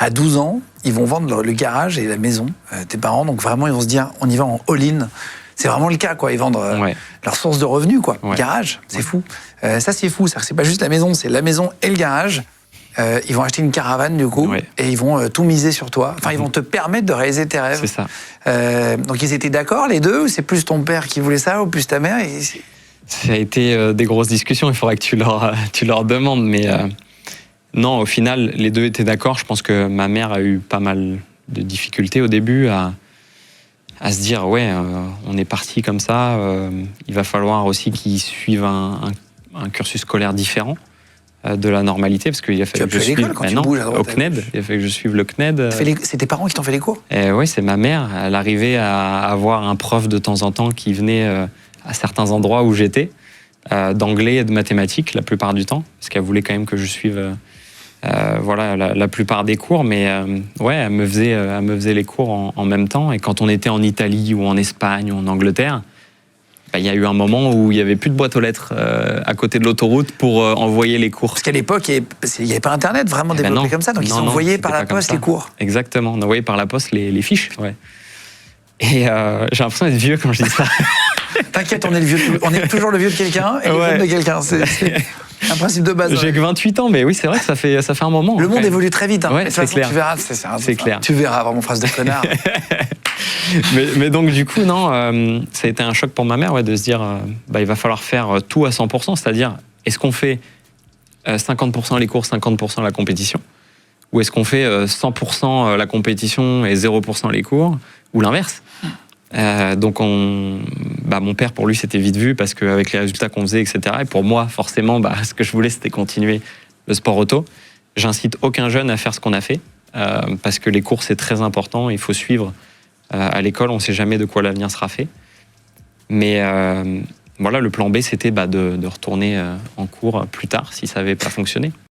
À 12 ans, ils vont vendre le garage et la maison, tes parents. Donc vraiment, ils vont se dire, on y va en all-in. C'est vraiment le cas, quoi. Ils vendent leur source de revenus, quoi. Ouais. Garage, c'est fou. Ça, c'est fou. C'est pas juste la maison, c'est la maison et le garage. Ils vont acheter une caravane, du coup, et ils vont tout miser sur toi. Enfin, ils vont te permettre de réaliser tes rêves. C'est ça. Donc, ils étaient d'accord, les deux, ou c'est plus ton père qui voulait ça, ou plus ta mère Ça a été des grosses discussions. Il faudrait que tu leur demandes. Mais non, au final, les deux étaient d'accord. Je pense que ma mère a eu pas mal de difficultés au début à se dire, on est parti comme ça. Il va falloir aussi qu'ils suivent un cursus scolaire différent de la normalité, parce qu'il a fallu que je suive au CNED. Il a fallu que je suive le CNED. C'est tes parents qui t'ont fait les cours? Oui, c'est ma mère. Elle arrivait à avoir un prof de temps en temps qui venait à certains endroits où j'étais, d'anglais et de mathématiques la plupart du temps, parce qu'elle voulait quand même que je suive la plupart des cours. Mais elle me faisait les cours en même temps. Et quand on était en Italie ou en Espagne ou en Angleterre, il y a eu un moment où il n'y avait plus de boîte aux lettres à côté de l'autoroute pour envoyer les cours. Parce qu'à l'époque, il n'y avait pas Internet vraiment développé comme ça, donc ils envoyaient par la poste les cours. Exactement, on envoyait par la poste les fiches. Ouais. Et j'ai l'impression d'être vieux quand je dis ça. T'inquiète, on est toujours le vieux de quelqu'un et le jeune de quelqu'un. C'est un principe de base. J'ai que 28 ans, mais oui, c'est vrai que ça fait un moment. Le monde évolue très vite. Ouais, c'est clair. Tu verras, c'est clair. Tu verras vraiment phrase de connard. mais donc du coup, non, ça a été un choc pour ma mère de se dire, il va falloir faire tout à 100%, c'est-à-dire, est-ce qu'on fait 50% les cours, 50% la compétition, ou est-ce qu'on fait 100% la compétition et 0% les cours, ou l'inverse? Donc mon père, pour lui, c'était vite vu, parce qu'avec les résultats qu'on faisait, etc. Et pour moi, forcément, ce que je voulais, c'était continuer le sport auto. J'incite aucun jeune à faire ce qu'on a fait, parce que les cours, c'est très important, il faut suivre. À l'école, on ne sait jamais de quoi l'avenir sera fait. Mais le plan B, c'était de retourner en cours plus tard, si ça n'avait pas fonctionné.